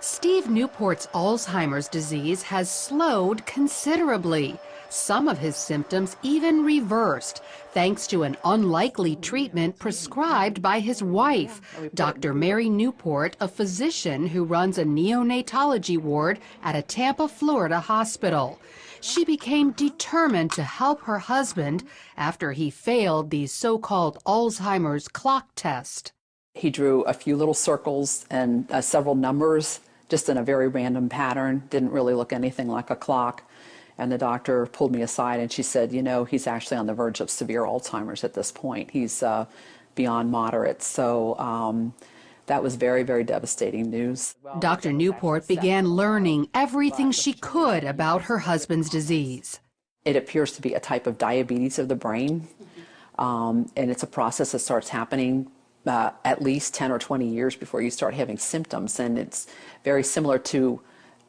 Steve Newport's Alzheimer's disease has slowed considerably. Some of his symptoms even reversed, thanks to an unlikely treatment prescribed by his wife, Dr. Mary Newport, a physician who runs a neonatology ward at a Tampa, Florida hospital. She became determined to help her husband after he failed the so-called Alzheimer's clock test. He drew a few little circles and several numbers, just in a very random pattern. Didn't really look anything like a clock. And the doctor pulled me aside and she said, you know, he's actually on the verge of severe Alzheimer's at this point. He's beyond moderate. So that was very, very devastating news. Dr. Newport began learning everything she could about her husband's disease. It appears to be a type of diabetes of the brain. And it's a process that starts happening at least 10 or 20 years before you start having symptoms. And it's very similar to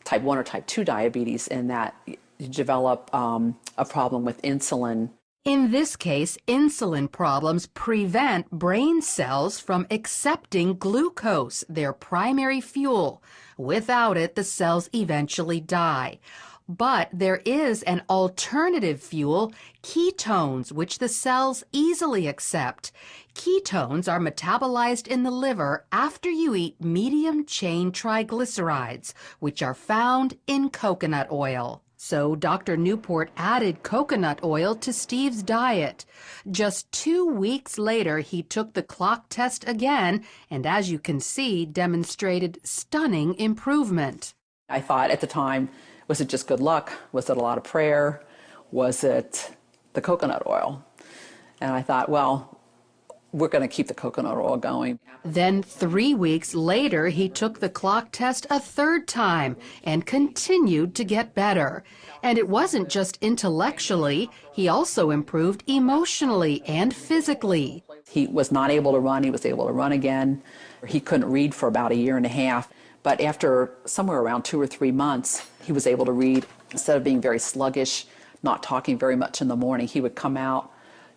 type 1 or type 2 diabetes in that you develop a problem with insulin. In this case, insulin problems prevent brain cells from accepting glucose, their primary fuel. Without it, the cells eventually die. But there is an alternative fuel, ketones, which the cells easily accept. Ketones are metabolized in the liver after you eat medium-chain triglycerides, which are found in coconut oil. So Dr. Newport added coconut oil to Steve's diet. Just 2 weeks later, he took the clock test again, and as you can see, demonstrated stunning improvement. I thought at the time, was it just good luck? Was it a lot of prayer? Was it the coconut oil? And I thought, well, we're going to keep the coconut oil going. Then 3 weeks later, he took the clock test a third time and continued to get better. And it wasn't just intellectually, he also improved emotionally and physically. He was not able to run. He was able to run again. He couldn't read for about a year and a half. But after somewhere around 2 or 3 months, he was able to read. Instead of being very sluggish, not talking very much in the morning, he would come out,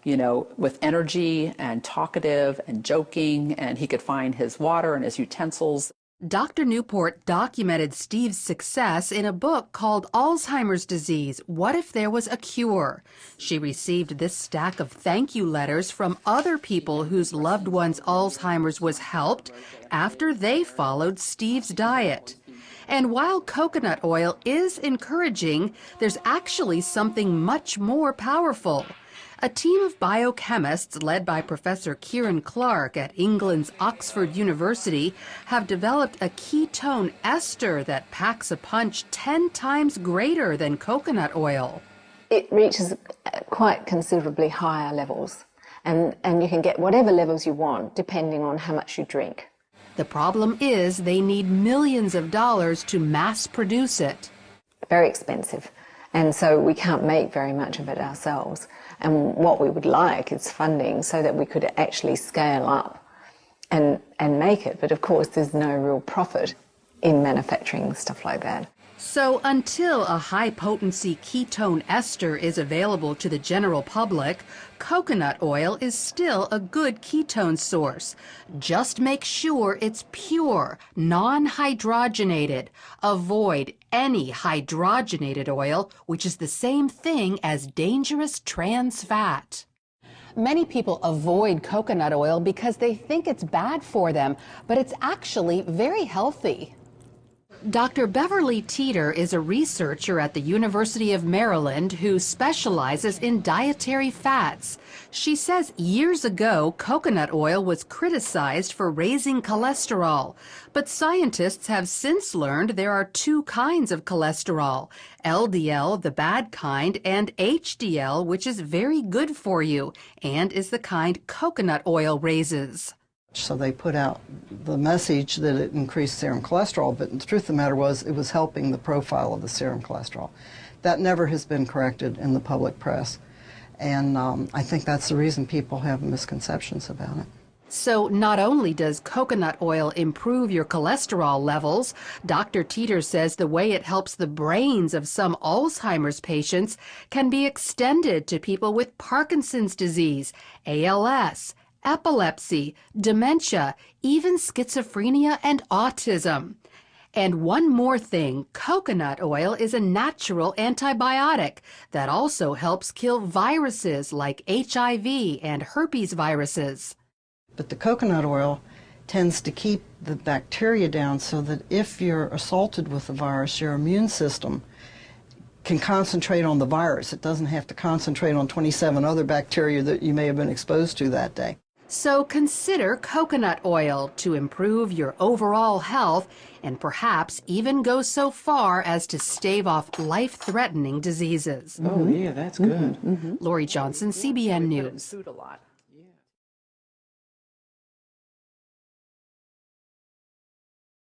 you know, with energy and talkative and joking, and he could find his water and his utensils. Dr. Newport documented Steve's success in a book called Alzheimer's Disease, What If There Was a Cure? She received this stack of thank you letters from other people whose loved ones' Alzheimer's was helped after they followed Steve's diet. And while coconut oil is encouraging, there's actually something much more powerful. A team of biochemists led by Professor Kieran Clark at England's Oxford University have developed a ketone ester that packs a punch 10 times greater than coconut oil. It reaches quite considerably higher levels, and you can get whatever levels you want depending on how much you drink. The problem is they need millions of dollars to mass produce it. Very expensive, and so we can't make very much of it ourselves. And what we would like is funding so that we could actually scale up and make it. But of course, there's no real profit in manufacturing stuff like that. So until a high-potency ketone ester is available to the general public, coconut oil is still a good ketone source. Just make sure it's pure, non-hydrogenated. Avoid any hydrogenated oil, which is the same thing as dangerous trans fat. Many people avoid coconut oil because they think it's bad for them, but it's actually very healthy. Dr. Beverly Teeter is a researcher at the University of Maryland who specializes in dietary fats. She says years ago, coconut oil was criticized for raising cholesterol, but scientists have since learned there are 2 kinds of cholesterol, LDL, the bad kind, and HDL, which is very good for you and is the kind coconut oil raises. So they put out the message that it increased serum cholesterol, but the truth of the matter was it was helping the profile of the serum cholesterol. That never has been corrected in the public press, and I think that's the reason people have misconceptions about it. So not only does coconut oil improve your cholesterol levels, Dr. Teeter says the way it helps the brains of some Alzheimer's patients can be extended to people with Parkinson's disease, ALS, epilepsy, dementia, even schizophrenia and autism. And one more thing, coconut oil is a natural antibiotic that also helps kill viruses like HIV and herpes viruses. But the coconut oil tends to keep the bacteria down so that if you're assaulted with the virus, your immune system can concentrate on the virus. It doesn't have to concentrate on 27 other bacteria that you may have been exposed to that day. So consider coconut oil to improve your overall health and perhaps even go so far as to stave off life-threatening diseases. Oh, yeah, that's good. Lori Johnson, CBN News. Food a lot.